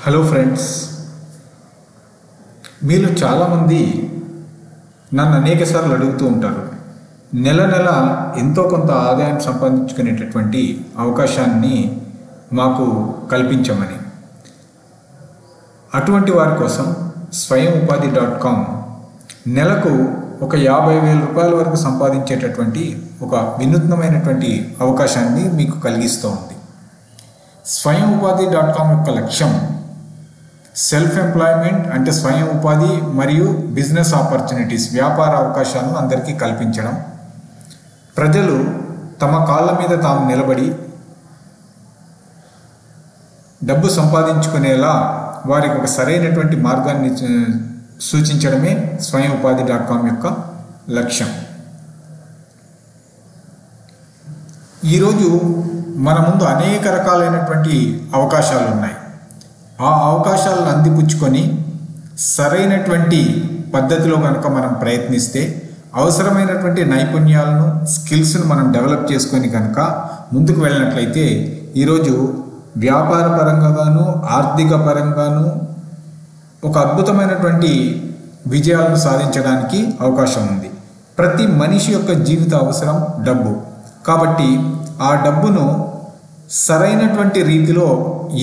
Hello friends, మీరు చాలామంది నన్ను అనేక సార్లు అడుగుతూ ఉంటారు, నెల నెల ఎంతో కొంత ఆదాయం సంపాదించుకునేటటువంటి అవకాశాన్ని మాకు కల్పించమని. అటువంటి వారి కోసం swayam-upadi.com నెలకు ఒక 50,000 రూపాయల వరకు సంపాదించేటటువంటి ఒక వినూత్నమైనటువంటి అవకాశాన్ని మీకు కలిగిస్తూ ఉంది. swayam-upadi.com యొక్క లక్ష్యం సెల్ఫ్ ఎంప్లాయ్మెంట్ అంటే స్వయం ఉపాధి మరియు బిజినెస్ ఆపర్చునిటీస్, వ్యాపార అవకాశాలను అందరికీ కల్పించడం. ప్రజలు తమ కాళ్ళ మీద తాము నిలబడి డబ్బు సంపాదించుకునేలా వారికి ఒక సరైనటువంటి మార్గాన్ని సూచించడమే swayam-upadi.com యొక్క లక్ష్యం. ఈరోజు మన ముందు అనేక రకాలైనటువంటి అవకాశాలు ఉన్నాయి. ఆ అవకాశాలను అందిపుచ్చుకొని సరైనటువంటి పద్ధతిలో కనుక మనం ప్రయత్నిస్తే, అవసరమైనటువంటి నైపుణ్యాలను, స్కిల్స్ను మనం డెవలప్ చేసుకొని కనుక ముందుకు వెళ్ళినట్లయితే ఈరోజు వ్యాపార పరంగాను, ఆర్థిక పరంగాను ఒక అద్భుతమైనటువంటి విజయాలను సాధించడానికి అవకాశం ఉంది. ప్రతి మనిషి యొక్క జీవిత అవసరం డబ్బు. కాబట్టి ఆ డబ్బును సరైనటువంటి రీతిలో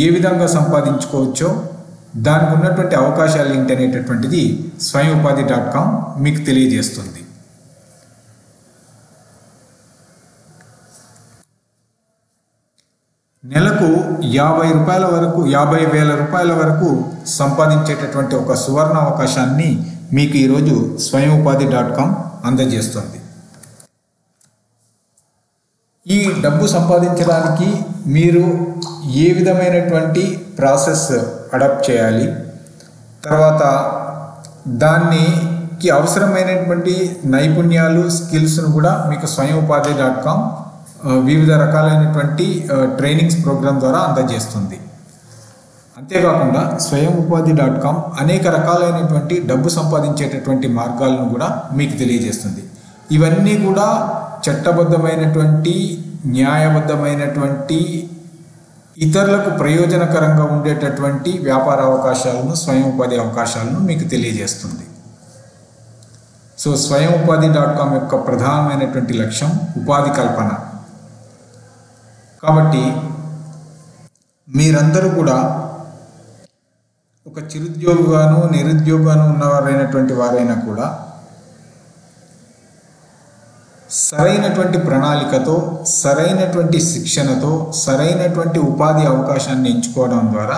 ఏ విధంగా సంపాదించుకోవచ్చో, దానికి ఉన్నటువంటి అవకాశాలు ఏంటి అనేటటువంటిది swayam-upadi.com మీకు తెలియజేస్తుంది. నెలకు 50,000 రూపాయల వరకు సంపాదించేటటువంటి ఒక సువర్ణ అవకాశాన్ని మీకు ఈరోజు swayam-upadi.com అందజేస్తుంది. ఈ డబ్బు సంపాదించడానికి మీరు ఏ విధమైనటువంటి ప్రాసెస్ అడాప్ట్ చేయాలి, తర్వాత దానికి అవసరమైనటువంటి నైపుణ్యాలు, స్కిల్స్ను కూడా మీకు swayam-upadi.com వివిధ రకాలైనటువంటి ట్రైనింగ్స్ ప్రోగ్రామ్ ద్వారా అందజేస్తుంది. అంతేకాకుండా swayam-upadi.com అనేక రకాలైనటువంటి డబ్బు సంపాదించేటటువంటి మార్గాలను కూడా మీకు తెలియజేస్తుంది. ఇవన్నీ కూడా చట్టబద్ధమైనటువంటి, న్యాయబద్ధమైనటువంటి, ఇతరులకు ప్రయోజనకరంగా ఉండేటటువంటి వ్యాపార అవకాశాలను, స్వయం ఉపాధి అవకాశాలను మీకు తెలియజేస్తుంది. సో swayam-upadi.com యొక్క ప్రధానమైనటువంటి లక్ష్యం ఉపాధి కల్పన. కాబట్టి మీరందరూ కూడా ఒక చిరుద్యోగిగాను, నిరుద్యోగాను ఉన్నవారైనటువంటి వారైనా కూడా సరైనటువంటి ప్రణాళికతో, సరైనటువంటి శిక్షణతో, సరైనటువంటి ఉపాధి అవకాశాన్ని ఎంచుకోవడం ద్వారా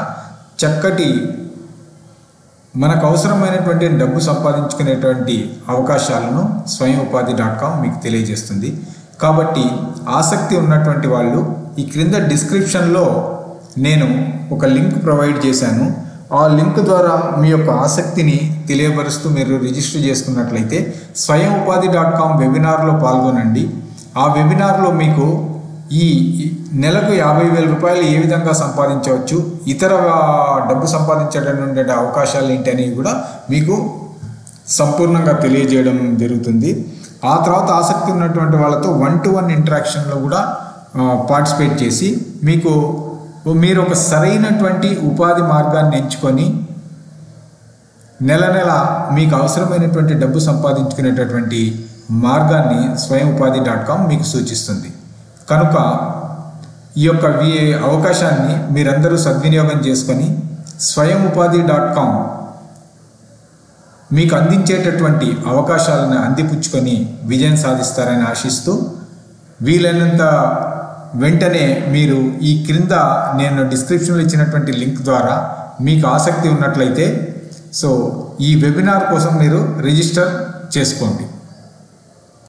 చక్కటి మనకు అవసరమైనటువంటి డబ్బు సంపాదించుకునేటువంటి అవకాశాలను swayam-upadi.com మీకు తెలియజేస్తుంది. కాబట్టి ఆసక్తి ఉన్నటువంటి వాళ్ళు ఈ క్రింద డిస్క్రిప్షన్లో నేను ఒక లింక్ ప్రొవైడ్ చేశాను. ఆ లింక్ ద్వారా మీ యొక్క ఆసక్తిని తెలియపరుస్తూ మీరు రిజిస్టర్ చేసుకున్నట్లయితే swayam-upadi.com వెబినార్లో పాల్గొనండి. ఆ వెబినార్లో మీకు ఈ నెలకు 50,000 రూపాయలు ఏ విధంగా సంపాదించవచ్చు, ఇతర డబ్బు సంపాదించడం ఉండే అవకాశాలు ఏంటి అనేవి కూడా మీకు సంపూర్ణంగా తెలియజేయడం జరుగుతుంది. ఆ తర్వాత ఆసక్తి ఉన్నటువంటి వాళ్ళతో 1-to-1 ఇంటరాక్షన్లో కూడా పార్టిసిపేట్ చేసి మీరు ఒక సరైనటువంటి ఉపాధి మార్గాన్ని ఎంచుకొని నెల నెల మీకు అవసరమైనటువంటి డబ్బు సంపాదించుకునేటటువంటి మార్గాన్ని swayam-upadi.com మీకు సూచిస్తుంది. కనుక ఈ యొక్క అవకాశాన్ని మీరందరూ సద్వినియోగం చేసుకొని swayam-upadi.com మీకు అందించేటటువంటి అవకాశాలను అందిపుచ్చుకొని విజయం సాధిస్తారని ఆశిస్తూ, వీలైనంత వెంటనే మీరు ఈ క్రింద నేను డిస్క్రిప్షన్లో ఇచ్చినటువంటి లింక్ ద్వారా మీకు ఆసక్తి ఉన్నట్లయితే ఈ వెబినార్ కోసం మీరు రిజిస్టర్ చేసుకోండి.